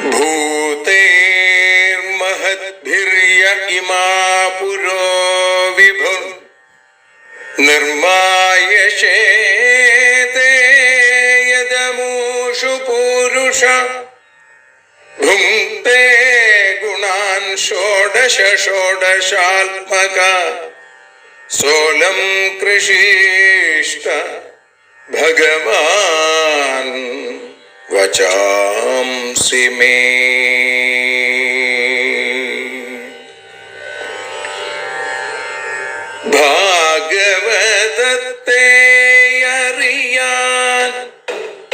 भूतेर्महद्भिर्य इमा पुरो विभुः निर्मायशेते यदमूषु पूरुष भुङ्क्ते गुणान् षोडश षोडशात्मका सोऽलं कृषीष्ट भगवान् वचांसि मे। ഭാഗവതത്തെ അറിയാൻ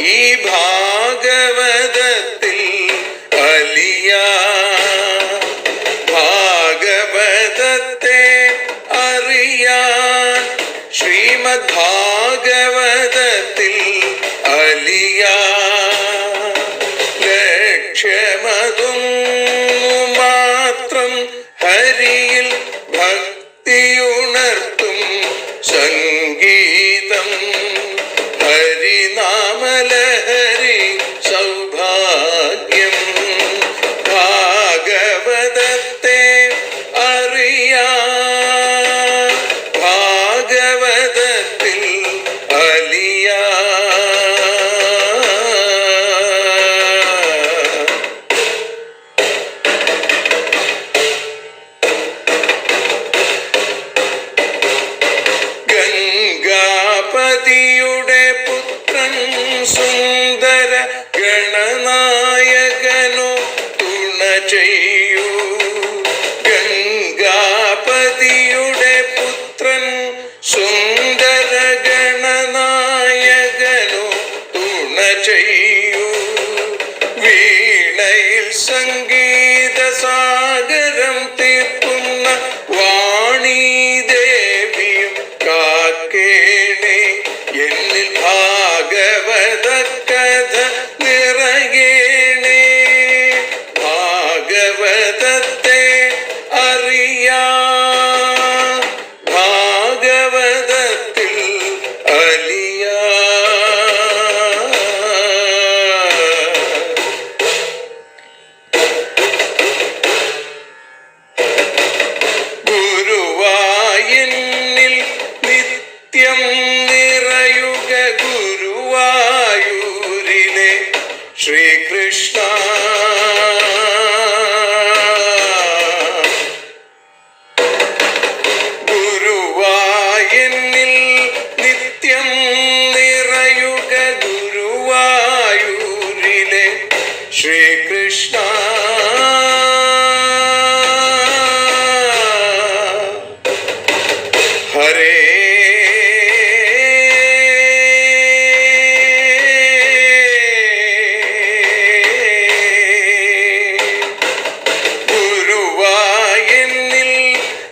ഈ ഭാഗവതത്തിൽ അലിയാൻ, ഭാഗവതത്തെ അറിയാൻ ശ്രീമദ് ഭാഗവതത്തിൽ അലിയാൻ, ലക്ഷ്യമതും മാത്രം ഹരിയിൽ ഭക്തിയുണർത്തും സംഗീതം ഹരിനാമലഹരി സൗഭാഗ്യം. ഭാഗവതത്തെ അറിയാൻ ഭാഗവതത്തിൽ അലിയാൻ. ഗംഗാപതിയുടെ പുത്രൻ സുന്ദര ഗണനായകനോ തുണ ചെയ്യൂ. ഗംഗാപതിയുടെ പുത്രൻ സുന്ദര ഗണനായകനോ തുണ ചെയ്യൂ. വീണയിൽ സംഗീത സാഗരം തീർക്കുന്ന വാണീദേവിയും കാക്കേണേ എന്നിൽ ഭാഗവത കഥ നിറയേണേ. ഭാഗവതത്തെ അറിയാൻ ഭാഗവതത്തിൽ അലിയാൻ. ഗുരുവായൂരിൽ നിത്യം നിറയുക ഗുരുവായൂരിലെ ശ്രീകൃഷ്ണ. ഗുരുവായൂരിൽ നിത്യം നിറയുക ഗുരുവായൂരിലെ ശ്രീകൃഷ്ണ. ഹരേ ഗുരുവായൂരിൽ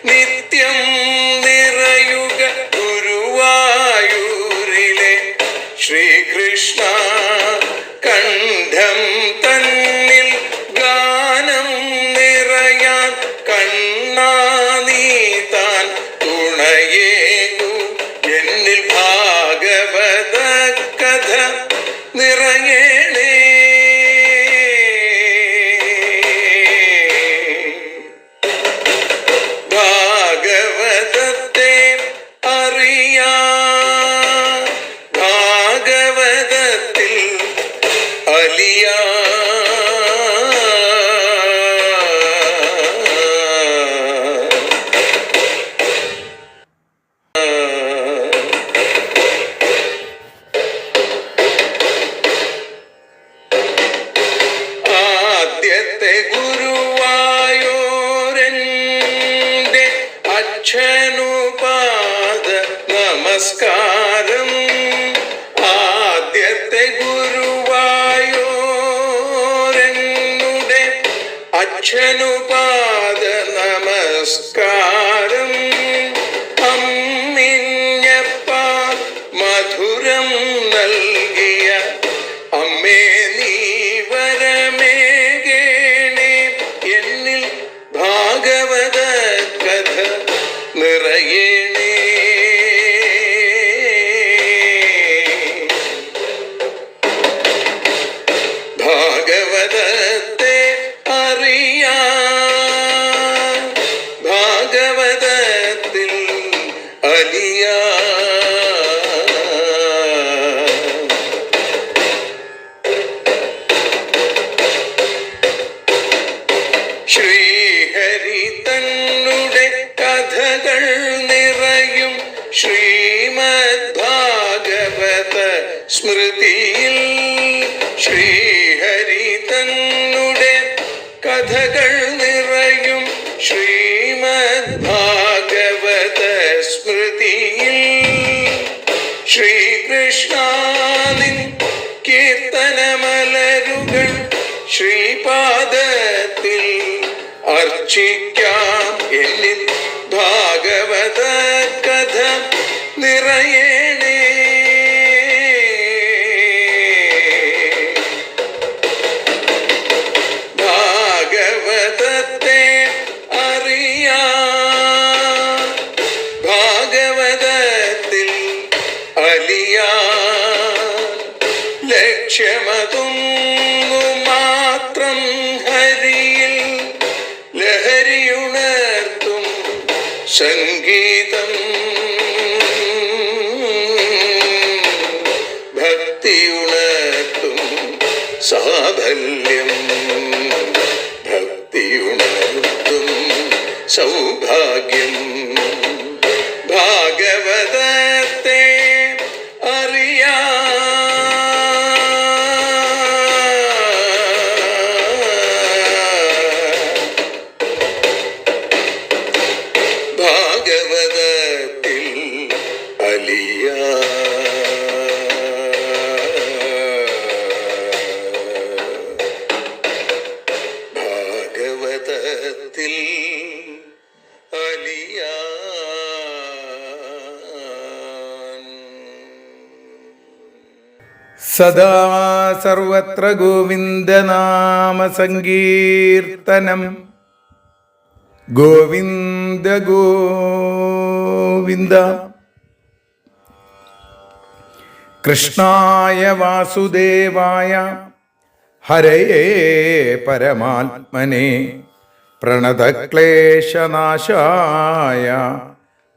നിത്യം നിറയുക ഗുരുവായൂരിലെ ശ്രീകൃഷ്ണ. കണ്ഠം തന്നിൽ ഗാനം നിറയാൻ കണ്ണാ നീ താൻ തുണയേകു. എന്നിൽ ഭാഗവത കഥ നിറയേണേ. ഭാഗവതത്തെ അറിയാൻ ഭാഗവതത്തിൽ അലിയാൻ. ആദ്യത്തെ ഗുരുവായൂരന്റെ അച്ഛനുപാദ നമസ്കാരം. ആദ്യത്തെ ഗുരുവായൂരനുടെ അച്ഛനുപാദ നമസ്കാരം. അമ്മിഞ്ഞപ്പാൽ മധുരം നൽകിയ അമ്മേ നീ വരമേകേണേ. എന്നിൽ ഭാഗവത കഥ നിറയേണേ. ഭാഗവതത്തെ അലിയാ. ശ്രീഹരി തന്നുടെ കഥകൾ നിറയും ശ്രീമദ് ഭാഗവത സ്മൃതിയിൽ. ശ്രീഹരി തന്നുടെ കഥകൾ നിറയും ശ്രീമദ് ഭാഗവത സ്മൃതിയിൽ. ശ്രീകൃഷ്ണാനിൻ കീർത്തനമലരുകൾ ശ്രീപാദത്തിൽ അർച്ചിക്കാം. എന്നിൽ ഭാഗവത കഥ നിറയേണേ. ഭാഗവതത്തെ അറിയാ, ഭാഗവതത്തിൽ അലിയാ. ലക്ഷ്യമതൊന്നു മാത്രം ഹരിയിൽ ലഹരിയുണർത്തും സംഗീതം. ഭക്തിയുണർത്തും സാഫല്യം. ഭക്തിയുണർത്തും സൗഭാഗ്യം. ഭാഗവതത്തെ അറിയാ, ഭാഗവതത്തിൽ അലിയാ. ഭാഗവതത്തിൽ അലിയാ. സദാ സർവത്ര ഗോവിന്ദനാമ സങ്കീർത്തനം. ഗോവിന്ദ ഗോവിന്ദ. കൃഷ്ണായ വാസുദേവായ ഹരയേ പരമാത്മനെ പ്രണതക്ലേശനാശായ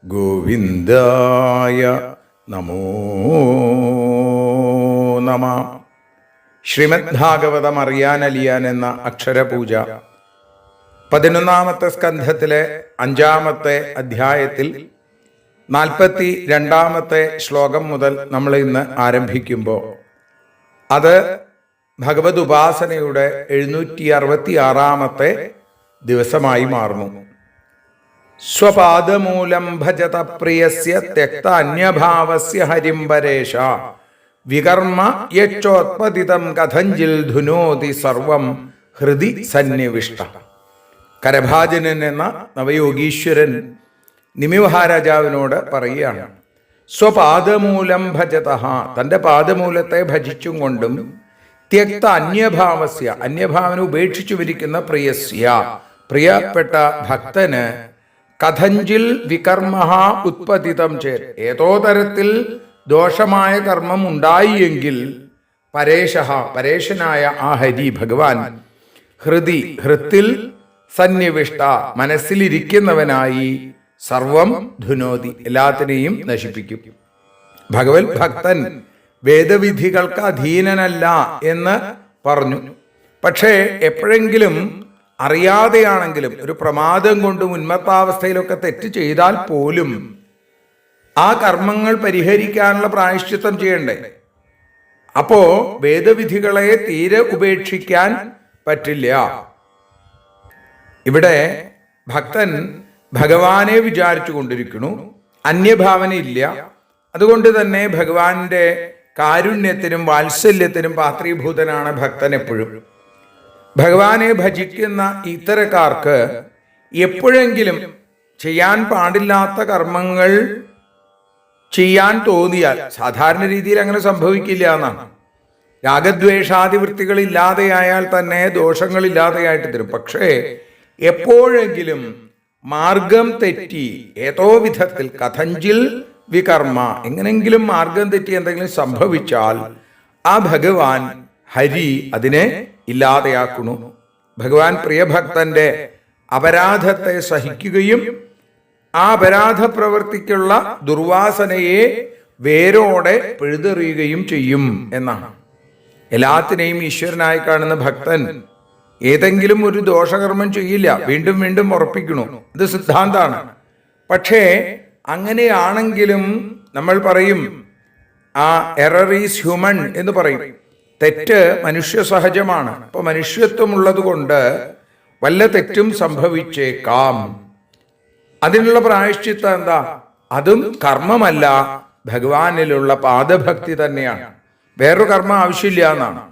ഗോവിന്ദായ നമോ നമഃ. ശ്രീമദ് ഭാഗവതം അറിയാനലിയാൻ എന്ന അക്ഷരപൂജ 11-ാമത്തെ സ്കന്ധത്തിലെ 5-ാമത്തെ അധ്യായത്തിൽ 42-ാമത്തെ ശ്ലോകം മുതൽ നമ്മൾ ഇന്ന് ആരംഭിക്കുമ്പോൾ അത് ഭഗവത് ഉപാസനയുടെ 766-ാമത്തെ ദിവസമായി മാറുന്നു. സ്വപാദമൂലം ഭജത പ്രിയസ്യ ത്യക്ത അന്യഭാവസ്യ ഹരിംബരേഷ വികർമ്മ യച്ചോത്പതിതം കഥഞ്ചിൽ ധുനോതി സർവം ഹൃദി സന്നിവിഷ്ട. കരഭാജനൻ എന്ന നവയോഗീശ്വരൻ നിമിമഹാരാജാവിനോട് പറയുകയാണ്, സ്വപാദമൂലം ഭജത, തൻ്റെ പാദമൂലത്തെ ഭജിച്ചും കൊണ്ടും ത്യക്ത അന്യഭാവസ്യ, അന്യഭാവന ഉപേക്ഷിച്ചു വിരിക്കുന്ന പ്രിയസ്യ, പ്രിയപ്പെട്ട ഭക്തന് കഥഞ്ചിൽ വികർമ്മ ഉത്പതിതം ചേത്, ഏതോ തരത്തിൽ ദോഷമായ കർമ്മം ഉണ്ടായിയെങ്കിൽ പരേശഃ, പരേശനായ ആ ഹരി ഭഗവാൻ ഹൃദി, ഹൃത്തിൽ സന്നിവിഷ്ട, മനസ്സിലിരിക്കുന്നവനായി സർവം ധുനോതി, എല്ലാത്തിനെയും നശിപ്പിക്കും. ഭഗവത് ഭക്തൻ വേദവിധികൾക്ക് അധീനനല്ല എന്ന് പറഞ്ഞു. പക്ഷേ എപ്പോഴെങ്കിലും അറിയാതെയാണെങ്കിലും ഒരു പ്രമാദം കൊണ്ട് ഉന്മത്താവസ്ഥയിലൊക്കെ തെറ്റ് ചെയ്താൽ പോലും ആ കർമ്മങ്ങൾ പരിഹരിക്കാനുള്ള പ്രായശ്ചിത്തം ചെയ്യണ്ടേ? അപ്പോ വേദവിധികളെ തീരെ ഉപേക്ഷിക്കാൻ പറ്റില്ല. ഇവിടെ ഭക്തൻ ഭഗവാനെ വിചാരിച്ചു കൊണ്ടിരിക്കുന്നു, അന്യഭാവനയില്ല. അതുകൊണ്ട് തന്നെ ഭഗവാന്റെ കാരുണ്യത്തിനും വാത്സല്യത്തിനും പാത്രീഭൂതനാണ് ഭക്തൻ എപ്പോഴും. ഭഗവാനെ ഭജിക്കുന്ന ഇത്തരക്കാർക്ക് എപ്പോഴെങ്കിലും ചെയ്യാൻ പാടില്ലാത്ത കർമ്മങ്ങൾ ചെയ്യാൻ തോന്നിയാൽ, സാധാരണ രീതിയിൽ അങ്ങനെ സംഭവിക്കില്ല എന്നാണ്, രാഗദ്വേഷാദി വൃത്തികൾ ഇല്ലാതെയായാൽ തന്നെ ദോഷങ്ങളില്ലാതെയായിട്ട് തരും. പക്ഷേ എപ്പോഴെങ്കിലും മാർഗം തെറ്റി ഏതോ വിധത്തിൽ കഥഞ്ചിൽ വികർമ്മ, എങ്ങനെങ്കിലും മാർഗം തെറ്റി എന്തെങ്കിലും സംഭവിച്ചാൽ ആ ഭഗവാൻ ഹരി അതിനെ ഇല്ലാതെയാക്കുന്നു. ഭഗവാൻ പ്രിയഭക്തന്റെ അപരാധത്തെ സഹിക്കുകയും ആ അപരാധ പ്രവൃത്തിക്കുള്ള ദുർവാസനയെ വേരോടെ പിഴുതെറിയുകയും ചെയ്യും എന്നാണ്. എല്ലാത്തിനെയും ഈശ്വരനായി കാണുന്ന ഭക്തൻ ഏതെങ്കിലും ഒരു ദോഷകർമ്മം ചെയ്യില്ല, വീണ്ടും വീണ്ടും ഉറപ്പിക്കണു. ഇത് സിദ്ധാന്താണ്. പക്ഷേ അങ്ങനെയാണെങ്കിലും നമ്മൾ പറയും ആ എറർ ഈസ് ഹ്യൂമൻ എന്ന് പറയും. തെറ്റ് മനുഷ്യ സഹജമാണ്. അപ്പൊ മനുഷ്യത്വമുള്ളത് കൊണ്ട് വല്ല തെറ്റും സംഭവിച്ചേക്കാം. അതിനുള്ള പ്രായശ്ചിത്തം എന്താ? അതും കർമ്മമല്ല, ഭഗവാനിലുള്ള പാദഭക്തി തന്നെയാണ്. വേറൊരു കർമ്മം ആവശ്യമില്ല എന്നാണ്.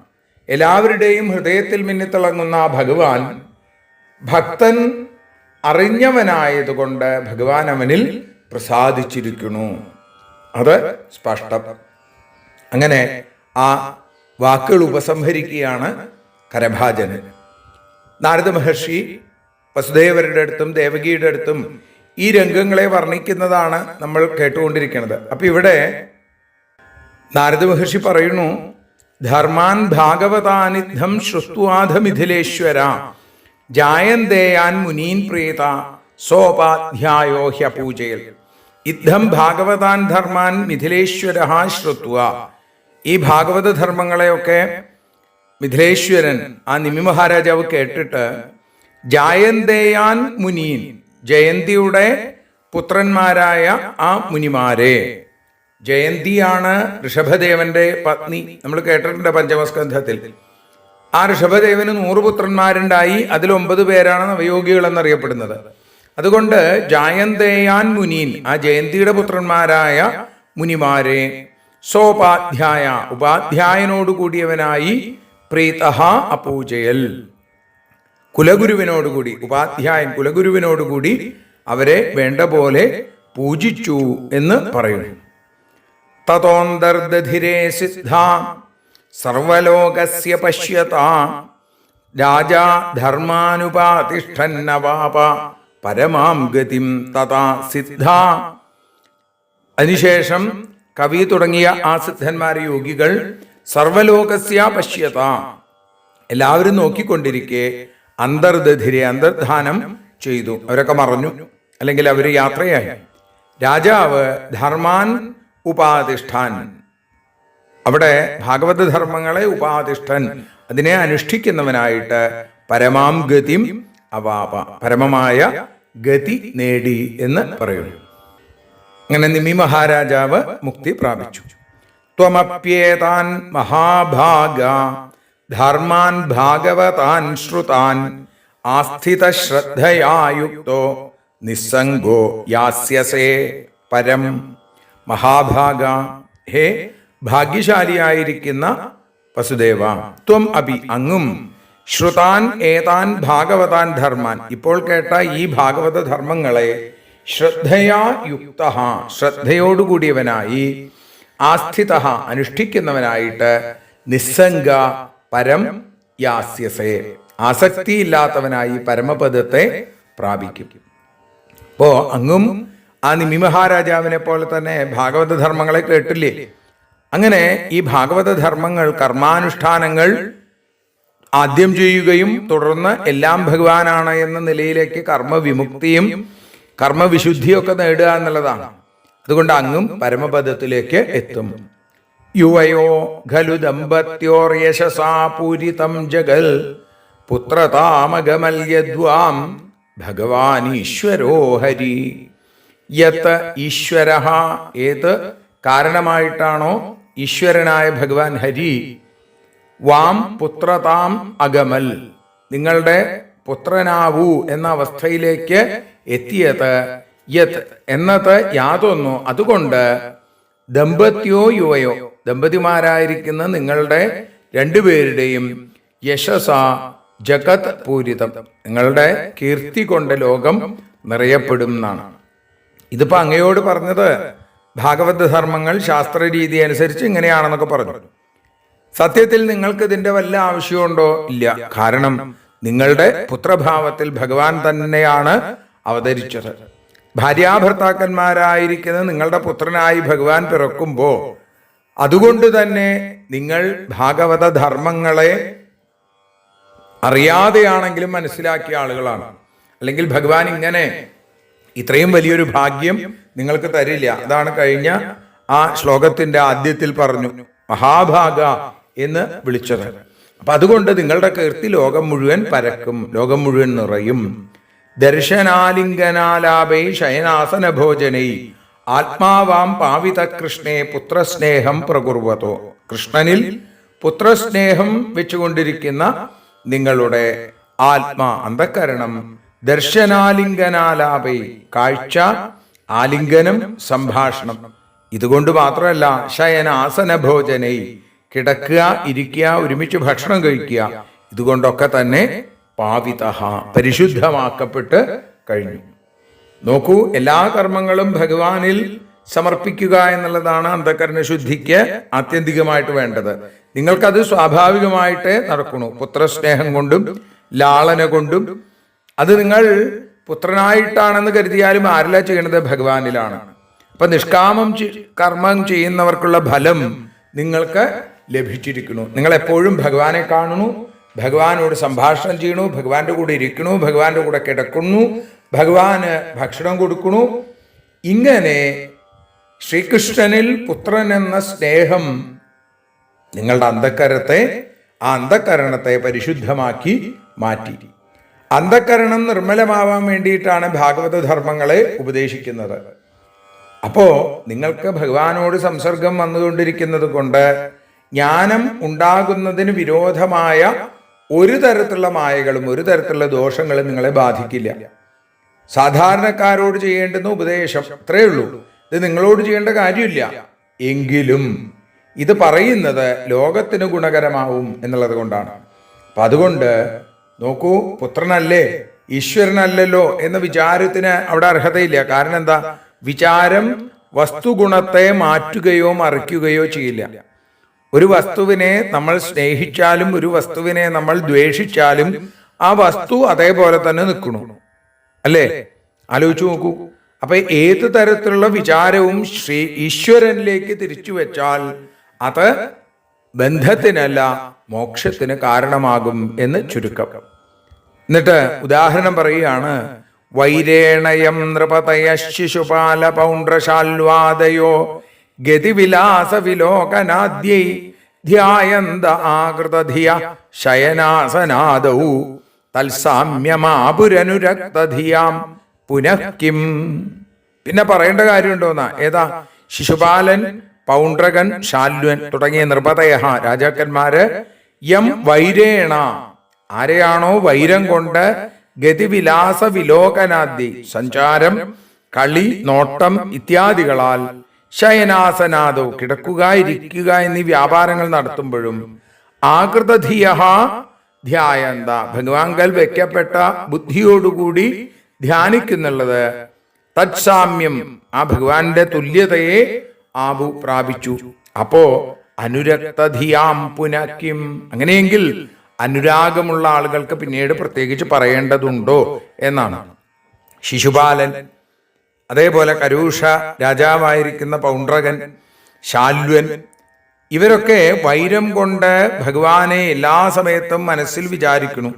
എല്ലാവരുടെയും ഹൃദയത്തിൽ മിന്നിത്തിളങ്ങുന്ന ആ ഭഗവാൻ ഭക്തൻ അറിഞ്ഞവനായതുകൊണ്ട് ഭഗവാൻ അവനിൽ പ്രസാദിച്ചിരിക്കുന്നു. അത് സ്പഷ്ടം. അങ്ങനെ ആ വാക്കുകൾ ഉപസംഹരിക്കുകയാണ് കരഭാജനൻ. നാരദ മഹർഷി വസുദേവരുടെ അടുത്തും ദേവകിയുടെ അടുത്തും ഈ രംഗങ്ങളെ വർണ്ണിക്കുന്നതാണ് നമ്മൾ കേട്ടുകൊണ്ടിരിക്കുന്നത്. അപ്പൊ ഇവിടെ നാരദ മഹർഷി പറയുന്നു, ധർമാൻ ഭാഗവതാനിദ്ധം ശ്രുസ്വാധ മിഥിലേശ്വര ജായന്തേയാൻ മുനീൻ പ്രീത സോപാധ്യായോ ഹ്യപൂജയൽ. ഇദ്ധം ഭാഗവതാൻ ധർമാൻ മിഥിലേശ്വര ശ്രുത്വ. ഈ ഭാഗവത ധർമ്മങ്ങളെയൊക്കെ മിഥിലേശ്വരൻ ആ നിമി മഹാരാജാവ് കേട്ടിട്ട് ജായന്തേയാൻ മുനീൻ, ജയന്തിയുടെ പുത്രന്മാരായ ആ മുനിമാരെ. ജയന്തിയാണ് ഋഷഭദേവന്റെ പത്നി. നമ്മൾ കേട്ടിട്ടുണ്ട് പഞ്ചമസ്കന്ധത്തിൽ. ആ ഋഷഭദേവന് 100 പുത്രന്മാരുണ്ടായി. അതിൽ 9 പേരാണ് നവയോഗികൾ എന്നറിയപ്പെടുന്നത്. അതുകൊണ്ട് ജായന്തേയാൻ മുനീൻ, ആ ജയന്തിയുടെ പുത്രന്മാരായ മുനിമാരെ, സോപാധ്യായ, ഉപാധ്യായനോട് കൂടിയവനായി, പ്രീതഹ അപൂജയൽ, കുലഗുരുവിനോടുകൂടി, ഉപാധ്യായൻ കുലഗുരുവിനോടുകൂടി അവരെ വേണ്ട പോലെ പൂജിച്ചു എന്ന് പറയുന്നു. തതോന്തർദധിരേ സിദ്ധ സർവലോകസ്യ പശ്യത രാജാ ധർമാനുപാതിഷ്ഠന്നവാപ പരമാം ഗതിം തഥാ സിദ്ധ. അതിനുശേഷം കവി തുടങ്ങിയ ആ സിദ്ധന്മാരെ യോഗികൾ സർവലോകസ്യ പശ്യത, എല്ലാവരും നോക്കിക്കൊണ്ടിരിക്കെ അന്തർദധിരെ, അന്തർധാനം ചെയ്തു. അവരൊക്കെ മറഞ്ഞു, അല്ലെങ്കിൽ അവർ യാത്രയായി. രാജാവ് ധർമാൻ ഉപാധിഷ്ഠാൻ, അവിടെ ഭാഗവത ധർമ്മങ്ങളെ ഉപാധിഷ്ഠൻ, അതിനെ അനുഷ്ഠിക്കുന്നവനായിട്ട് പരമാം ഗതിം അവാപ, പരമമായ ഗതി നേടി എന്ന് പറയുന്നു. അങ്ങനെ നിമി മഹാരാജാവ് മുക്തി പ്രാപിച്ചു. ത്വമപ്യേതാൻ മഹാഭാഗ ധർമാൻ ഭാഗവതാൻ ശ്രുതാൻ ആസ്ഥിത ശ്രദ്ധയായുക്തോ നിസ്സംഗോ യാസ്യസേ പരം. മഹാഭാഗ, ഹേ ഭാഗ്യശാലിയായിരിക്കുന്ന വസുദേവ, ത്വം അപി, അങ്ങും, ശ്രുതാൻ ഏതാൻ ഭാഗവതാൻ ധർമാൻ, ഇപ്പോൾ കേട്ട ഈ ഭാഗവത ധർമ്മങ്ങളെ, ശ്രദ്ധയാ യുക്ത, ശ്രദ്ധയോടുകൂടിയവനായി, ആസ്ഥിത, അനുഷ്ഠിക്കുന്നവനായിട്ട്, നിസ്സംഗ പരം യാസ്യസേ, ആസക്തിയില്ലാത്തവനായി പരമപദത്തെ പ്രാപിക്കും. അപ്പോ അങ്ങും ആ നിമി മഹാരാജാവിനെ പോലെ തന്നെ ഭാഗവത ധർമ്മങ്ങളെ കേട്ടില്ലേ? അങ്ങനെ ഈ ഭാഗവത ധർമ്മങ്ങൾ, കർമാനുഷ്ഠാനങ്ങൾ ആദ്യം ചെയ്യുകയും തുടർന്ന് എല്ലാം ഭഗവാനാണ് എന്ന നിലയിലേക്ക് കർമ്മവിമുക്തിയും കർമ്മവിശുദ്ധിയൊക്കെ നേടുക എന്നുള്ളതാണ്. അതുകൊണ്ട് അങ്ങും പരമപദത്തിലേക്ക് എത്തും. യുവയോ ഖലു ദമ്പത്യോർ യശസാ പൂരിതം ജഗൽ പുത്രതാമഗമല്യദ്വാം ഭഗവാൻ ഈശ്വരോ ഹരി. യത് ഈശ്വര, ഏത് കാരണമായിട്ടാണോ ഈശ്വരനായ ഭഗവാൻ ഹരി, വാം പുത്രതാം അഗമൽ, നിങ്ങളുടെ പുത്രനാവൂ എന്ന അവസ്ഥയിലേക്ക് എത്തിയത്, യത് എന്നത് യാതൊന്നോ, അതുകൊണ്ട് ദമ്പത്യോ യുവയോ, ദമ്പതിമാരായിരിക്കുന്ന നിങ്ങളുടെ രണ്ടുപേരുടെയും യശസ ജഗത് പൂരിതം, നിങ്ങളുടെ കീർത്തി കൊണ്ട് ലോകം നിറയപ്പെടും എന്നാണ്. ഇതിപ്പോ അങ്ങയോട് പറഞ്ഞത് ഭാഗവത ധർമ്മങ്ങൾ ശാസ്ത്രരീതി അനുസരിച്ച് ഇങ്ങനെയാണെന്നൊക്കെ പറഞ്ഞു. സത്യത്തിൽ നിങ്ങൾക്ക് ഇതിന്റെ വല്ല ആവശ്യമുണ്ടോ? ഇല്ല. കാരണം നിങ്ങളുടെ പുത്രഭാവത്തിൽ ഭഗവാൻ തന്നെയാണ് അവതരിച്ചത്. ഭാര്യാഭർത്താക്കന്മാരായിരിക്കുന്ന നിങ്ങളുടെ പുത്രനായി ഭഗവാൻ പിറക്കുമ്പോ അതുകൊണ്ട് തന്നെ നിങ്ങൾ ഭാഗവത ധർമ്മങ്ങളെ അറിയാതെയാണെങ്കിലും മനസ്സിലാക്കിയ ആളുകളാണ്. അല്ലെങ്കിൽ ഭഗവാൻ ഇങ്ങനെ ഇത്രയും വലിയൊരു ഭാഗ്യം നിങ്ങൾക്ക് തരില്ല. അതാണ് കഴിഞ്ഞ ആ ശ്ലോകത്തിന്റെ ആദ്യത്തിൽ പറഞ്ഞു മഹാഭാഗ എന്ന് വിളിച്ചത്. അപ്പൊ അതുകൊണ്ട് നിങ്ങളുടെ കീർത്തി ലോകം മുഴുവൻ പരക്കും, ലോകം മുഴുവൻ നിറയും. ദർശനാലിംഗനാലാപൈ ശയനാസന ഭോജനൈ ആത്മാവാം പാവിത കൃഷ്ണേ പുത്രസ്നേഹം പ്രകുർവതോ. കൃഷ്ണനിൽ പുത്രസ്നേഹം വെച്ചുകൊണ്ടിരിക്കുന്ന നിങ്ങളുടെ ആത്മാ അന്ധകരണം ദർശനാലിംഗനാലാപൈ കാഴ്ച, ആലിംഗനം, സംഭാഷണം. ഇതുകൊണ്ട് മാത്രമല്ല ശയനാസന ഭോജനൈ കിടക്കുക, ഇരിക്കുക, ഒരുമിച്ച് ഭക്ഷണം കഴിക്കുക, ഇതുകൊണ്ടൊക്കെ തന്നെ പാവിത പരിശുദ്ധമാക്കപ്പെട്ട് കഴിഞ്ഞു. നോക്കൂ, എല്ലാ കർമ്മങ്ങളും ഭഗവാനിൽ സമർപ്പിക്കുക എന്നുള്ളതാണ് അന്ധകരണ ശുദ്ധിക്ക് ആത്യന്തികമായിട്ട് വേണ്ടത്. നിങ്ങൾക്കത് സ്വാഭാവികമായിട്ട് നടക്കണു, പുത്രസ്നേഹം കൊണ്ടും ലാളന കൊണ്ടും. അത് നിങ്ങൾ പുത്രനായിട്ടാണെന്ന് കരുതിയാലും ആരല്ല ചെയ്യണത്? ഭഗവാനിലാണ്. അപ്പൊ നിഷ്കാമം കർമ്മം ചെയ്യുന്നവർക്കുള്ള ഫലം നിങ്ങൾക്ക് ലഭിച്ചിരിക്കുന്നു. നിങ്ങൾ എപ്പോഴും ഭഗവാനെ കാണുന്നു, ഭഗവാനോട് സംഭാഷണം ചെയ്യണു, ഭഗവാന്റെ കൂടെ ഇരിക്കണു, ഭഗവാന്റെ കൂടെ കിടക്കുന്നു, ഭഗവാന് ഭക്ഷണം കൊടുക്കണു. ഇങ്ങനെ ശ്രീകൃഷ്ണനിൽ പുത്രൻ എന്ന സ്നേഹം നിങ്ങളുടെ ആ അന്ധകരണത്തെ പരിശുദ്ധമാക്കി മാറ്റി. അന്ധകരണം നിർമ്മലമാവാൻ വേണ്ടിയിട്ടാണ് ഭാഗവത ധർമ്മങ്ങളെ ഉപദേശിക്കുന്നത്. അപ്പോ നിങ്ങൾക്ക് ഭഗവാനോട് സംസർഗം വന്നുകൊണ്ടിരിക്കുന്നത് കൊണ്ട് ജ്ഞാനം ഉണ്ടാകുന്നതിന് വിരോധമായ ഒരു തരത്തിലുള്ള മായകളും ഒരു തരത്തിലുള്ള ദോഷങ്ങളും നിങ്ങളെ ബാധിക്കില്ല. സാധാരണക്കാരോട് ചെയ്യേണ്ടുന്ന ഉപദേശം അത്രയേ ഉള്ളൂ. ഇത് നിങ്ങളോട് ചെയ്യേണ്ട കാര്യമില്ല. എങ്കിലും ഇത് പറയുന്നത് ലോകത്തിന് ഗുണകരമാവും എന്നുള്ളത് കൊണ്ടാണ്. അപ്പൊ അതുകൊണ്ട് നോക്കൂ, പുത്രനല്ലേ ഈശ്വരനല്ലല്ലോ എന്ന വിചാരത്തിന് അവിടെ അർഹതയില്ല. കാരണം എന്താ? വിചാരം വസ്തുഗുണത്തെ മാറ്റുകയോ മറിക്കുകയോ ചെയ്യില്ല. ഒരു വസ്തുവിനെ നമ്മൾ സ്നേഹിച്ചാലും ഒരു വസ്തുവിനെ നമ്മൾ ദ്വേഷിച്ചാലും ആ വസ്തു അതേപോലെ തന്നെ നിൽക്കണു, അല്ലേ? ആലോചിച്ചു നോക്കൂ. അപ്പൊ ഏത് തരത്തിലുള്ള വിചാരവും ഈശ്വരനിലേക്ക് തിരിച്ചു വെച്ചാൽ അത് ബന്ധത്തിനല്ല മോക്ഷത്തിന് കാരണമാകും എന്ന് ചുരുക്കം. എന്നിട്ട് ഉദാഹരണം പറയുകയാണ്. വൈരേണയം നൃപതയ ശിശുപാല പൗണ്ഡ്രശാൽവാദയോ ഗതിവിലാസ വിലോകനാദ്യൈ ധ്യായന്ത ആകൃതധിയ ശയനാസനാദൗ തത്സാമ്യമാപുരനുരക്തധിയാം പുനഃ കിം. പിന്നെ പറയേണ്ട കാര്യമുണ്ടോന്നാ? ഏതാ? ശിശുപാലൻ, പൗണ്ഡ്രകൻ, ശാല്വൻ തുടങ്ങിയ നൃപതയ രാജാക്കന്മാര് യം വൈരേണ, ആരെയാണോ വൈരം കൊണ്ട് ഗതിവിലാസ വിലോകനാദി സഞ്ചാരം, കളി, നോട്ടം ഇത്യാദികളാൽ ശയനാസനാദോ കിടക്കുക, ഇരിക്കുക എന്നീ വ്യാപാരങ്ങൾ നടത്തുമ്പോഴും ആകൃതധിയ ധ്യായന്ത ഭഗവാങ്കൽ വെക്കപ്പെട്ട ബുദ്ധിയോടുകൂടി ധ്യാനിക്കുന്നുള്ളത് തത്സാമ്യം ആ ഭഗവാന്റെ തുല്യതയെ ആബു പ്രാപിച്ചു. അപ്പോ അനുരക്തധിയാം പുനഃക്കിം. അങ്ങനെയെങ്കിൽ അനുരാഗമുള്ള ആളുകൾക്ക് പിന്നീട് പ്രത്യേകിച്ച് പറയേണ്ടതുണ്ടോ എന്നാണ്. ശിശുപാലൻ, അതേപോലെ കരൂഷ രാജാവായിരിക്കുന്ന പൗണ്ഡ്രകൻ, ശാല്വൻ, ഇവരൊക്കെ വൈരം കൊണ്ട് ഭഗവാനെ എല്ലാ സമയത്തും മനസ്സിൽ വിചാരിക്കുന്നു.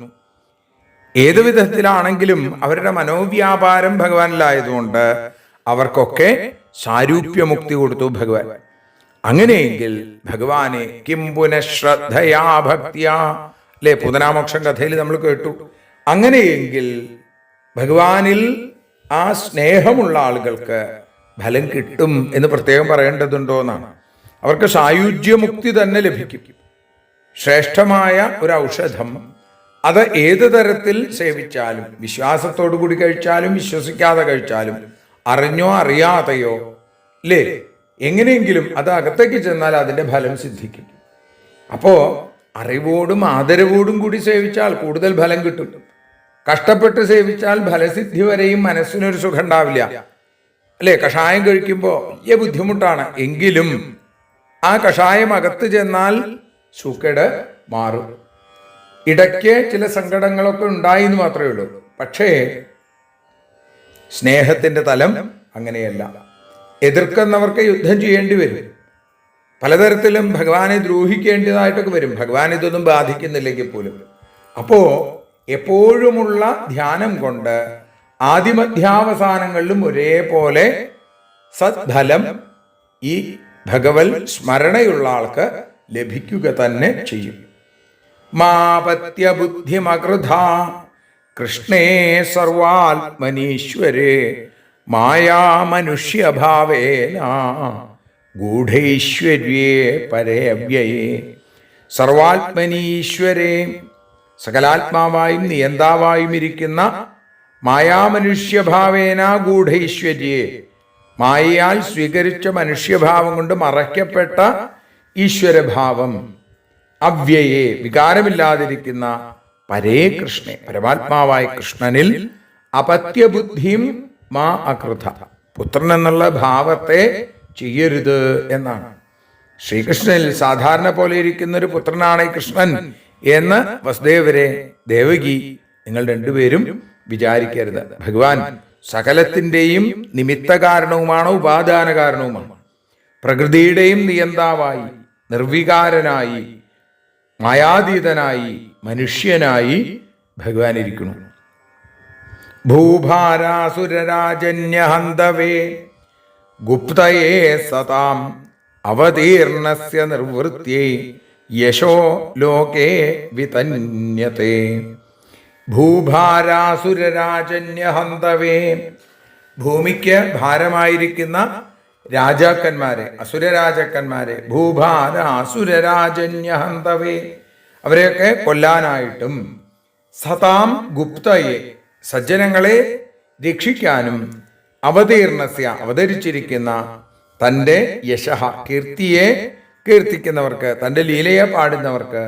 ഏതു വിധത്തിലാണെങ്കിലും അവരുടെ മനോവ്യാപാരം ഭഗവാനിലായതുകൊണ്ട് അവർക്കൊക്കെ സാരൂപ്യമുക്തി കൊടുത്തു ഭഗവാൻ. അങ്ങനെയെങ്കിൽ ഭഗവാനെ കിം പുനഃശ്രദ്ധയാ ഭക്തിയാ, അല്ലെ? പൂതനാമോക്ഷം കഥയിൽ നമ്മൾ കേട്ടു. അങ്ങനെയെങ്കിൽ ഭഗവാനിൽ ആ സ്നേഹമുള്ള ആളുകൾക്ക് ഫലം കിട്ടും എന്ന് പ്രത്യേകം പറയേണ്ടതുണ്ടോ എന്നാണ്. അവർക്ക് സായുജ്യമുക്തി തന്നെ ലഭിക്കും. ശ്രേഷ്ഠമായ ഒരു ഔഷധം. അത് ഏത് തരത്തിൽ സേവിച്ചാലും, വിശ്വാസത്തോടു കൂടി കഴിച്ചാലും വിശ്വസിക്കാതെ കഴിച്ചാലും, അറിഞ്ഞോ അറിയാതെയോ, അല്ലേ, എങ്ങനെയെങ്കിലും അത് അകത്തേക്ക് ചെന്നാൽ അതിന്റെ ഫലം സിദ്ധിക്കും. അപ്പോ അറിവോടും ആദരവോടും കൂടി സേവിച്ചാൽ കൂടുതൽ ഫലം കിട്ടും. കഷ്ടപ്പെട്ട് സേവിച്ചാൽ ഫലസിദ്ധി വരെയും മനസ്സിനൊരു സുഖം ഉണ്ടാവില്ല, അല്ലേ? കഷായം കഴിക്കുമ്പോൾ വലിയ ബുദ്ധിമുട്ടാണ്. എങ്കിലും ആ കഷായം അകത്ത് ചെന്നാൽ സൂക്കേട് മാറും. ഇടയ്ക്ക് ചില സങ്കടങ്ങളൊക്കെ ഉണ്ടായി എന്ന് മാത്രമേ ഉള്ളൂ. പക്ഷേ സ്നേഹത്തിന്റെ തലം അങ്ങനെയല്ല. എതിർക്കുന്നവർക്ക് യുദ്ധം ചെയ്യേണ്ടി വരും. പലതരത്തിലും ഭഗവാനെ ദ്രോഹിക്കേണ്ടതായിട്ടൊക്കെ വരും, ഭഗവാൻ ഇതൊന്നും ബാധിക്കുന്നില്ലെങ്കിൽ പോലും. അപ്പോ എപ്പോഴുമുള്ള ധ്യാനം കൊണ്ട് ആദിമധ്യാവസാനങ്ങളിലും ഒരേപോലെ സദ്ഫലം ഈ ഭഗവത് സ്മരണയുള്ള ആൾക്ക് ലഭിക്കുക തന്നെ ചെയ്യും. മാപത്യ ബുദ്ധിമകൃധ കൃഷ്ണേ സർവാത്മനീശ്വരേ മായാമനുഷ്യഭാവേന ഗൂഢൈശ്വര്യേ പരേവ്യയേ. സർവാത്മനീശ്വരേ, സകലാത്മാവായും നിയന്താവായും ഇരിക്കുന്ന മായാമനുഷ്യഭാവേന ഗൂഢൈശ്വര്യേ, മായയാൽ സ്വീകരിച്ച മനുഷ്യഭാവം കൊണ്ട് മറയ്ക്കപ്പെട്ട ഈശ്വരഭാവം, അവ്യയെ വികാരമില്ലാതിരിക്കുന്ന പരേ കൃഷ്ണേ പരമാത്മാവായ കൃഷ്ണനിൽ അപത്യബുദ്ധിയും മാ അകൃത, പുത്രൻ എന്നുള്ള ഭാവത്തെ ചെയ്യരുത് എന്നാണ്. ശ്രീകൃഷ്ണനിൽ സാധാരണ പോലെ ഇരിക്കുന്ന ഒരു പുത്രനാണ് ഈ കൃഷ്ണൻ എന്ന് വസുദേവരെ ദേവകി നിങ്ങൾ രണ്ടുപേരും വിചാരിക്കരുത്. ഭഗവാൻ സകലത്തിൻ്റെയും നിമിത്ത കാരണവുമാണ്, ഉപാദാന കാരണവുമാണ്. പ്രകൃതിയുടെയും നിയന്താവായി, നിർവികാരനായി, മായാതീതനായി, മനുഷ്യനായി ഭഗവാൻ ഇരിക്കുന്നു. ഭൂഭാരാസുരരാജന്യഹന്തവേ ഗുപ്തയേ സതാം അവതീർണസ്യ നിർവൃത്യൈ യശോ ലോകേ വിതന്യത്തെ. ഭൂഭാരാസുരരാജന്യഹന്തവേ, ഭൂമിക്ക് ഭാരമായിരിക്കുന്ന രാജാക്കന്മാരെ, അസുരരാജാക്കന്മാരെ, ഭൂഭാരാസുരരാജന്യഹന്തവേ, അവരെയൊക്കെ കൊല്ലാനായിട്ടും, സതാം ഗുപ്തയെ, സജ്ജനങ്ങളെ രക്ഷിക്കാനും, അവതീർണസ്യ, അവതരിച്ചിരിക്കുന്ന തൻ്റെ യശഃ, കീർത്തിയെ കീർത്തിക്കുന്നവർക്ക്, തൻ്റെ ലീലയെ പാടുന്നവർക്ക്,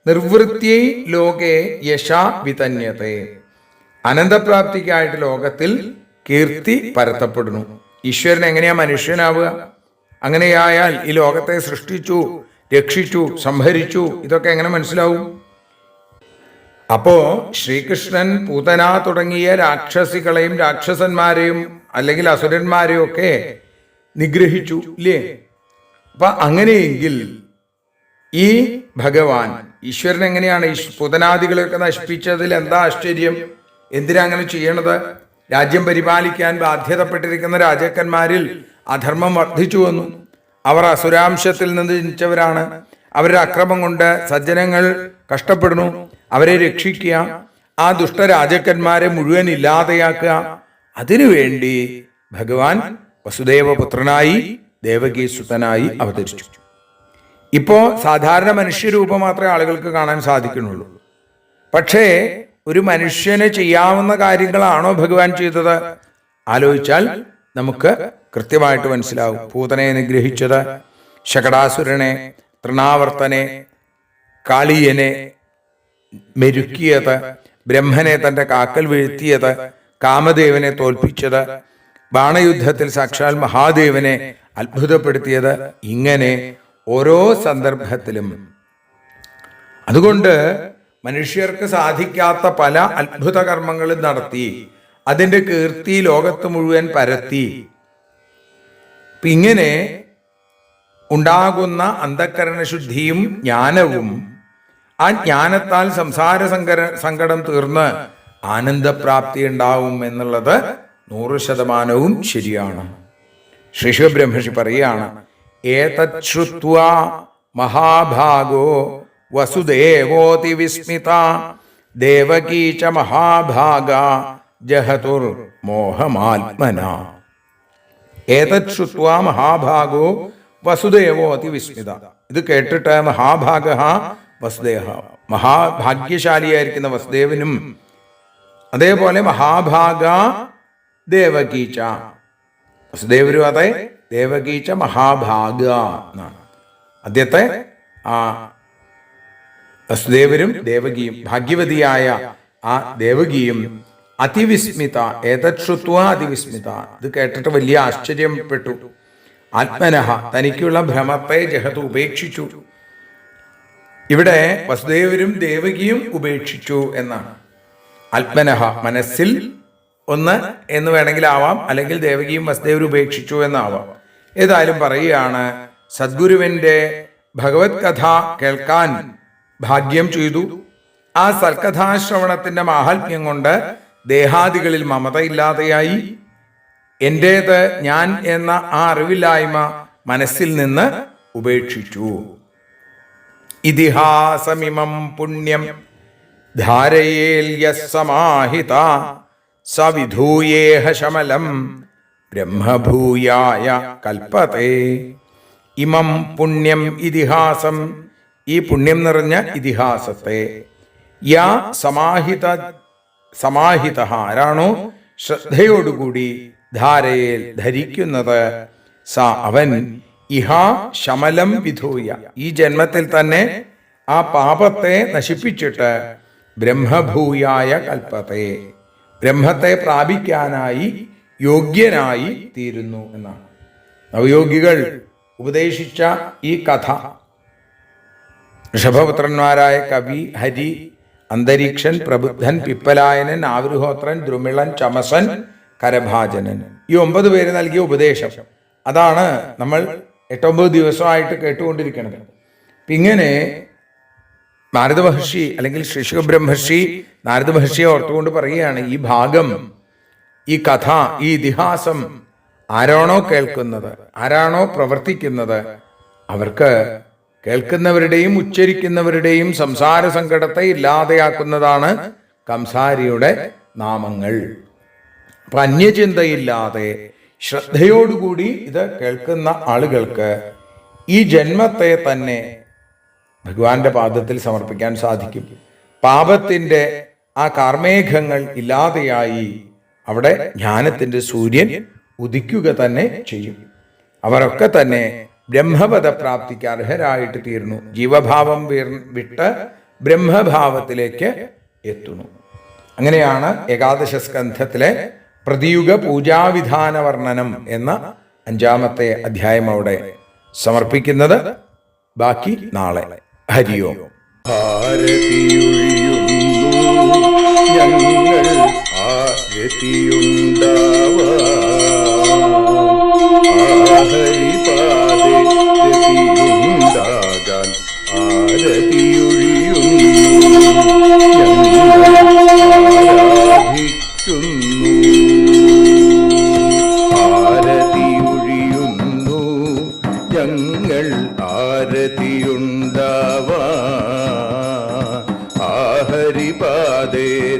നിർവൃത്യൈ ലോകേ യശ വിതന്യത്തെ, അനന്തപ്രാപ്തിക്കായിട്ട് ലോകത്തിൽ കീർത്തി പരത്തപ്പെടുന്നു. ഈശ്വരൻ എങ്ങനെയാ മനുഷ്യനാവുക? അങ്ങനെയായാൽ ഈ ലോകത്തെ സൃഷ്ടിച്ചു, രക്ഷിച്ചു, സംഹരിച്ചു, ഇതൊക്കെ എങ്ങനെ മനസ്സിലാവും? അപ്പോ ശ്രീകൃഷ്ണൻ പൂതന തുടങ്ങിയ രാക്ഷസികളെയും രാക്ഷസന്മാരെയും അല്ലെങ്കിൽ അസുരന്മാരെയും ഒക്കെ നിഗ്രഹിച്ചു ഇല്ലേ? അപ്പൊ അങ്ങനെയെങ്കിൽ ഈ ഭഗവാൻ ഈശ്വരൻ എങ്ങനെയാണ് ഈ പൂതനാദികളെയൊക്കെ നശിപ്പിച്ചതിൽ എന്താ ആശ്ചര്യം? എന്തിനാ അങ്ങനെ ചെയ്യണത്? രാജ്യം പരിപാലിക്കാൻ ബാധ്യതപ്പെട്ടിരിക്കുന്ന രാജാക്കന്മാരിൽ അധർമ്മം വർദ്ധിച്ചു വന്നു. അവർ അസുരാംശത്തിൽ നിന്ന് ജനിച്ചവരാണ്. അവരുടെ അക്രമം കൊണ്ട് സജ്ജനങ്ങൾ കഷ്ടപ്പെടുന്നു. അവരെ രക്ഷിക്കുക, ആ ദുഷ്ടരാജാക്കന്മാരെ മുഴുവൻ ഇല്ലാതെയാക്കുക. അതിനുവേണ്ടി ഭഗവാൻ വസുദേവപുത്രനായി ദേവകീസുതനായി അവതരിച്ചു. ഇപ്പോ സാധാരണ മനുഷ്യരൂപം മാത്രമേ ആളുകൾക്ക് കാണാൻ സാധിക്കുന്നുള്ളൂ. പക്ഷേ ഒരു മനുഷ്യന് ചെയ്യാവുന്ന കാര്യങ്ങളാണോ ഭഗവാൻ ചെയ്തത്? ആലോചിച്ചാൽ നമുക്ക് കൃത്യമായിട്ട് മനസ്സിലാവും. പൂതനെ നിഗ്രഹിച്ചത്, ശകടാസുരനെ, തൃണാവർത്തനെ, കാളിയനെ മെരുക്കിയത്, ബ്രഹ്മനെ തന്റെ കാക്കൽ വീഴ്ത്തിയത്, കാമദേവനെ തോൽപ്പിച്ചത്, ബാണയുദ്ധത്തിൽ സാക്ഷാൽ മഹാദേവനെ അത്ഭുതപ്പെടുത്തിയത്, ഇങ്ങനെ ഓരോ സന്ദർഭത്തിലും. അതുകൊണ്ട് മനുഷ്യർക്ക് സാധിക്കാത്ത പല അത്ഭുത കർമ്മങ്ങളും നടത്തി അതിൻ്റെ കീർത്തി ലോകത്ത് മുഴുവൻ പരത്തി. ഇങ്ങനെ ഉണ്ടാകുന്ന അന്ധക്കരണശുദ്ധിയും ജ്ഞാനവും, ആ ജ്ഞാനത്താൽ സംസാര സങ്കടം തീർന്ന് ആനന്ദപ്രാപ്തി ഉണ്ടാവും എന്നുള്ളത് 100% ശരിയാണ്. ശ്രീശുബ്രഹ്മർഷി പറയുകയാണ്, ഏതത് ശ്രുത്വാ മഹാഭാഗോ വസുദേവോതി വിസ്മിത ദേവകീ ച മഹാഭാഗ ജഹതുർ മോഹമാത്മന. ഏതത് ശ്രുത്വാ മഹാഭാഗോ വസുദേവോ അതി വിസ്മിത. ഇത് കേട്ടിട്ട് മഹാഭാഗ വസുദേവ, മഹാഭാഗ്യശാലിയായിരിക്കുന്ന വസുദേവനും അതേപോലെ മഹാഭാഗ ദേവകീച്ച, വസുദേവരും അതെ, ദേവകീച്ച മഹാഭാഗ എന്നാണ്. ആദ്യത്തെ ആ വസുദേവരും ദേവകിയും, ഭാഗ്യവതിയായ ആ ദേവകിയും അതിവിസ്മിത, ഏതത് ശ്രുത്വ അതിവിസ്മിത, ഇത് കേട്ടിട്ട് വലിയ ആശ്ചര്യപ്പെട്ടു. ആത്മനഃ, തനിക്കുള്ള ഭ്രമത്തെ ജഹത്ത് ഉപേക്ഷിച്ചു. ഇവിടെ വസുദേവരും ദേവകിയും ഉപേക്ഷിച്ചു എന്നാണ്. ആത്മനഃ, മനസ്സിൽ ഒന്ന് എന്ന് വേണമെങ്കിൽ ആവാം, അല്ലെങ്കിൽ ദേവകിയും വസുദേവരും ഉപേക്ഷിച്ചു എന്നാവാം. ഏതായാലും പറയുകയാണ്, സദ്ഗുരുവിൻ്റെ ഭഗവത് കഥ കേൾക്കാൻ ഭാഗ്യം ചെയ്തു. ആ സൽക്കഥാശ്രവണത്തിന്റെ മാഹാത്മ്യം കൊണ്ട് ദേഹാദികളിൽ മമതയില്ലാതെയായി. എൻ്റേത് ഞാൻ എന്ന ആ അറിവില്ലായ്മ മനസ്സിൽ നിന്ന് ഉപേക്ഷിച്ചു. ഇതിഹാസമിമം പുണ്യം ധാരയേൽ യസ്സമാഹിത സവിധൂയേഹ ശമലം ബ്രഹ്മഭൂയായ കൽപ്പതേ. ഇമം പുണ്യം ഇതിഹാസം, ഈ പുണ്യം നിറഞ്ഞ ഇതിഹാസത്തെ, യാ സമാഹിത ആരാണോ ശ്രദ്ധയോടുകൂടി ധാരയേൽ ധരിക്കുന്നത്, സ അവൻ, ഇഹാ ശമലം വിധൂയ ഈ ജന്മത്തിൽ തന്നെ ആ പാപത്തെ നശിപ്പിച്ചിട്ട് ബ്രഹ്മഭൂയായ കൽപ്പത്തെ ബ്രഹ്മത്തെ പ്രാപിക്കാനായി യോഗ്യനായി തീരുന്നു എന്നാണ്. നവയോഗികൾ ഉപദേശിച്ച ഈ കഥ ഋഷഭപുത്രന്മാരായ കവി, ഹരി, അന്തരീക്ഷൻ, പ്രബുദ്ധൻ, പിപ്പലായനൻ, ആവൃഹോത്രൻ, ദ്രുമിളൻ, ചമസൻ, കരഭാജനൻ, ഈ 9 പേര് നൽകിയ ഉപദേശം അതാണ് നമ്മൾ 8-9 ദിവസമായിട്ട് കേട്ടുകൊണ്ടിരിക്കുന്നത്. ഇങ്ങനെ നാരദ മഹർഷി അല്ലെങ്കിൽ ശ്രീശുക ബ്രഹ്മർഷി നാരദ മഹർഷിയെ ഓർത്തുകൊണ്ട് പറയുകയാണ്, ഈ ഭാഗം, ഈ കഥ, ഈ ഇതിഹാസം ആരാണോ കേൾക്കുന്നത്, ആരാണോ പ്രവർത്തിക്കുന്നത്, അവർക്ക് കേൾക്കുന്നവരുടെയും ഉച്ചരിക്കുന്നവരുടെയും സംസാര സങ്കടത്തെ ഇല്ലാതെയാക്കുന്നതാണ് കംസാരിയുടെ നാമങ്ങൾ. അപ്പൊ അന്യചിന്തയില്ലാതെ ശ്രദ്ധയോടുകൂടി ഇത് കേൾക്കുന്ന ആളുകൾക്ക് ഈ ജന്മത്തെ തന്നെ ഭഗവാന്റെ പാദത്തിൽ സമർപ്പിക്കാൻ സാധിക്കും. പാപത്തിന്റെ ആ കാർമേഘങ്ങൾ ഇല്ലാതെയായി അവിടെ ജ്ഞാനത്തിന്റെ സൂര്യൻ ഉദിക്കുക തന്നെ ചെയ്യും. അവരൊക്കെ തന്നെ ബ്രഹ്മപദ പ്രാപ്തിക്ക് അർഹരായിട്ട് തീർന്നു. ജീവഭാവം വിട്ട് ബ്രഹ്മഭാവത്തിലേക്ക് എത്തുന്നു. അങ്ങനെയാണ് ഏകാദശ സ്കന്ധത്തിലെ പ്രതിയുഗ പൂജാവിധാന വർണ്ണനം എന്ന 5-ാമത്തെ അധ്യായം അവിടെ സമർപ്പിക്കുന്നത്. ബാക്കി നാളെ. ഹരിയോം.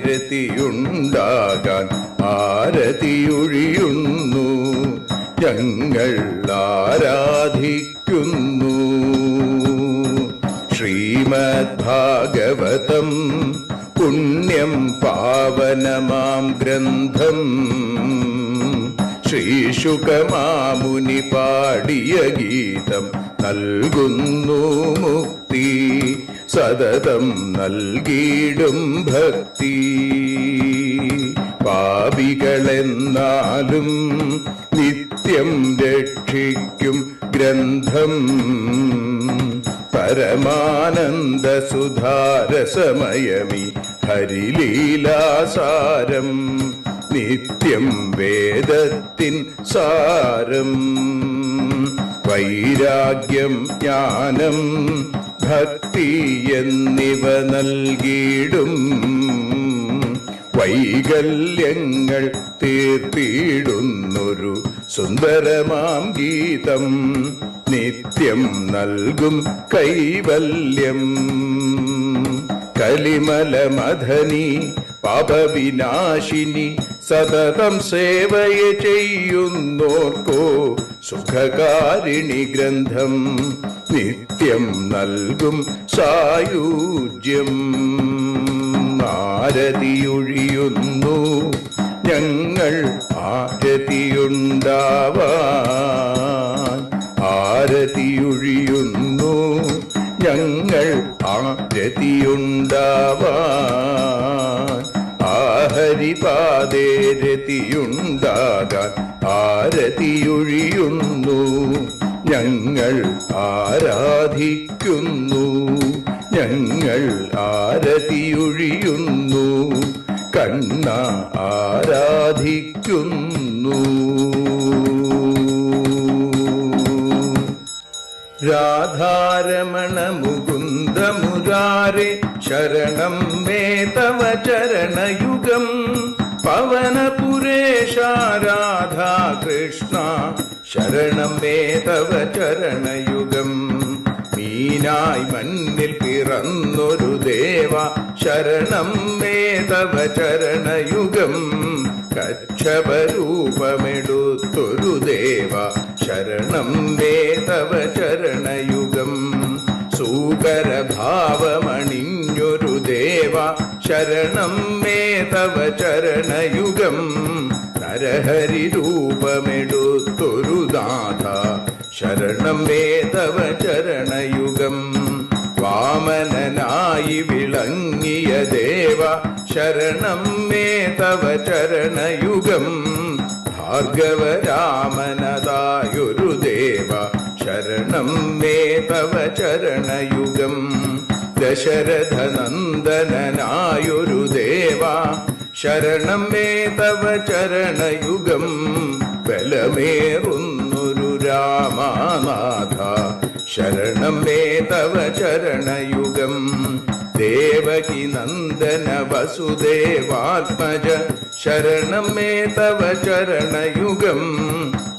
രതിയുണ്ടാകാൻ ആരതിയൊഴിയുന്നു, ഞങ്ങൾ ആരാധിക്കുന്നു. ശ്രീമദ് ഭാഗവതം പുണ്യം പാവനമാം ഗ്രന്ഥം, ശ്രീശുകമാമുനി പാടിയ ഗീതം നൽകുന്നു മുക്തി, സതതം നൽകിയിടും ഭക്തി. പാപികളെന്നാലും നിത്യം രക്ഷിക്കും ഗ്രന്ഥം, പരമാനന്ദ സുധാരസമയമി ഹരിലീലാസാരം, നിത്യം വേദത്തിൻ സാരം. വൈരാഗ്യം, ജ്ഞാനം, ഭക്തി എന്നിവ നൽകിയിടും, വൈകല്യങ്ങൾ തീർത്തിടുന്നൊരു സുന്ദരമാം ഗീതം, നിത്യം നൽകും കൈവല്യം. കലിമലമഥനി പാപവിനാശിനി, സതതം സേവയ ചെയ്യുന്നോർക്കോ സുഖകാരിണി ഗ്രന്ഥം, നിത്യം നൽകും സായുജ്യം. ആരതിയൊഴിയുന്നു ഞങ്ങൾ ആരതിയുണ്ടാവാൻ, ആരതിയൊഴിയുന്നു ഞങ്ങൾ ആരതിയുണ്ടാവാൻ. ആഹരിപാദേ രതിയുണ്ടാകാൻ ആരതിയൊഴിയുന്നു, ഞങ്ങൾ ആരാധിക്കുന്നു. ഞങ്ങൾ ആരതിയൊഴിയുന്നു, കണ്ണ ആരാധിക്കുന്നു. രാധാരമണ മുകുന്ദ മുരാരെ, ശരണം മേ തവ ചരണയുഗം. പവനപുരേശ രാധാ കൃഷ്ണ ശരണം മേ തവ ചരണയുഗം. മീനായി മണ്ണിൽ പിറന്നൊരു ദേവ ശരണം മേ തവ ചരണയുഗം. കച്ഛപരൂപമെടുത്തൊരു ദേവ ശരണം മേ തവ ചരണയുഗം. സൂകരഭാവമണിഞ്ഞൊരു ദേവ ശരണം മേ തവ ചരണയുഗം. നരഹരി രൂപമെടുത്തൊരു നാഥ ശരണം മേ തവ ചരണയുഗം. വാമനനായി വിളങ്ങിയ ദേവ ശരണം മേ തവ ചരണയുഗം. ഭാർഗവരാമനതായൊരു ദേവ ശരണം മേ തവ ചരണയുഗം. ദശരഥനന്ദനായൊരു ദേവ ശരണം മേ തവ ചരണയുഗം. ബലമേറുന്നൊരു രാമനാഥ ശരണം മേ തവ ചരണയുഗം. ദേവകി നന്ദന വസുദേവാത്മജ ശരണം മേ തവ ചരണയുഗം.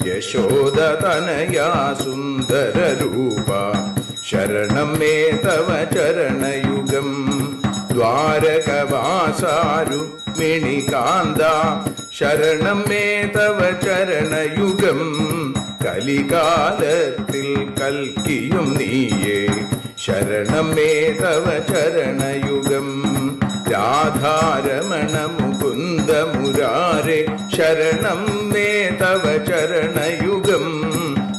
യശോദതനയാ സുന്ദര രൂപ ശരണം മേ തവ ചരണയുഗം. ദ്വാരകവാസാരുക്മിണികാന്ത ശരണം മേ തവ ചരണയുഗം. കലികാലത്തിൽ കൽക്കിയും നീയേ ശരണം മേ തവ ചരണയുഗം. രാധാരമണ മുകുന്ദ മുരാരേ ശരണം മേ തവ ചരണയുഗം.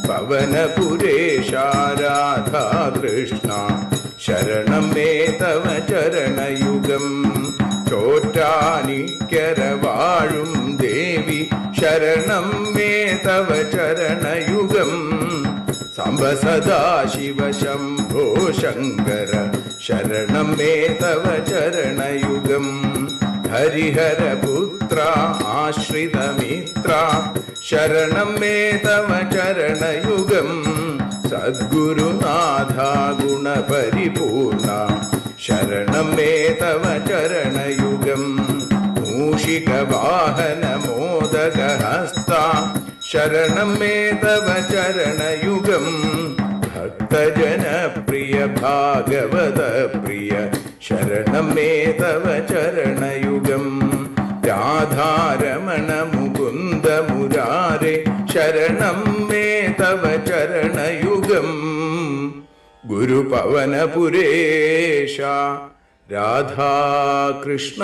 പവനപുരേശ രാധാ കൃഷ്ണ ശരണം മേ തവ ചരണയുഗം. ചോറ്റാനിക്കര വാഴും ദേവി ശരണം മേ തവ ചരണയുഗം. സാംബ സദാശിവ ശംഭോ ശങ്കര ശരണം മേ തവ ചരണയുഗം. ഹരിഹരപുത്ര ആശ്രിതമിത്ര ശരണം മേ തവ ചരണയുഗം. സദ്ഗുരുനാഥ ഗുണപരിപൂർണ ശരണം മേ തവ ചരണയുഗം. മൂഷിക വാഹന മോദകഹസ്ത ശരണം മേ തവ ചരണയുഗം. ഭക്തജനപ്രിയ ഭാഗവത പ്രിയ ശരണം മേ തവ ചരണയുഗം. രാധാരമണ മുകുന്ദ മുരാരേ ശരണം മേ തവ ചരണയുഗം. ഗുരുപവനപുരേശ രാധാകൃഷ്ണ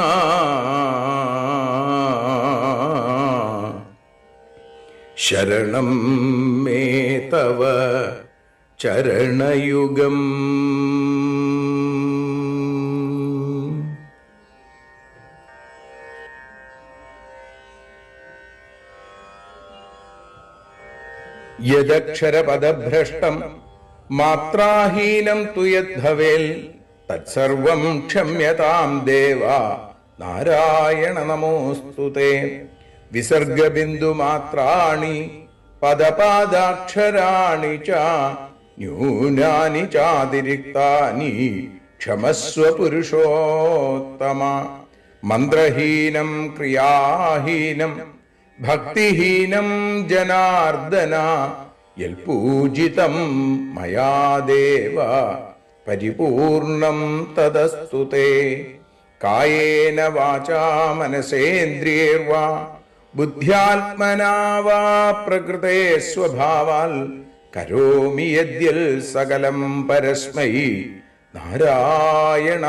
ശരണം മേ തവ ചരണയുഗം. യദക്ഷരപദഭ്രഷ്ടം മാത്രാഹീനം തു യദ്ഭവേൽ തത്സർവം ക്ഷമ്യതാം ദേവ നാരായണ നമോസ്തുതേ. വിസർഗബിന്ദുമാത്രാണി പദപാദാക്ഷരാണി ച ന്യൂനാനി ചാതിരിക്താനി ക്ഷമസ്വ പുരുഷോത്തമ. മന്ത്രഹീനം ക്രിയാഹീനം ഭക്തിഹീനം ജനാർദ്ദന യൽപൂജിതം മയാ ദേവ പരിപൂർണം തദസ്തു തേ. കായേന വാചാ മനസേന്ദ്രിയൈർവാ ബുദ്ധ്യാത്മനാ വാ പ്രകൃതേ സ്വഭാവാൽ കരോമി യദ്യൽ സകലം പരസ്മൈ നാരായണായേതി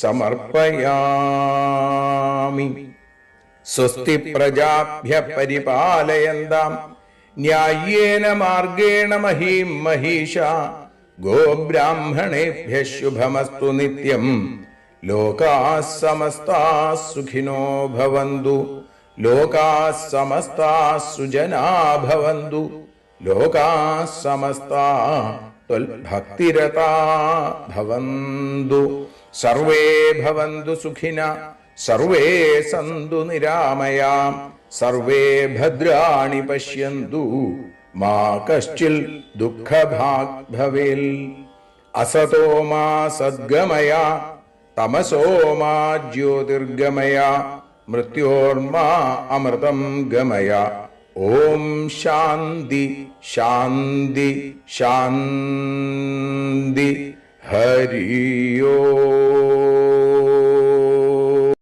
സമർപ്പയാമി. സ്വസ്തി പ്രജാഭ്യ പരിപാലയന്താം ന്യായേന മാർഗേണ മഹീം മഹീഷാ. ഗോബ്രാഹ്മണേഭ്യഃ ശുഭമസ്തു നിത്യം. ലോകാഃ സമസ്താഃ സുഖിനോ ഭവന്തു. ലോകാഃ സമസ്താഃ സുജനാ ഭവന്തു. ലോകാഃ സമസ്താഃ ത്വൽഭക്തിരതാ ഭവന്തു. സർവേ ഭവന്തു സുഖിനഃ സർവേ സന്തു നിരാമയാം. സർവേ ഭദ്രാണി പശ്യന്തു മാ കശ്ചിൽ ദുഃഖഭാഗ് ഭവേൽ. അസതോ മാ സദ്ഗമയ തമസോ മാ ജ്യോതിർഗമയ മൃത്യോർമാ അമൃതം ഗമയ. ഓം ശാന്തി ശാന്തി ശാന്തി. ഹരി ഓം.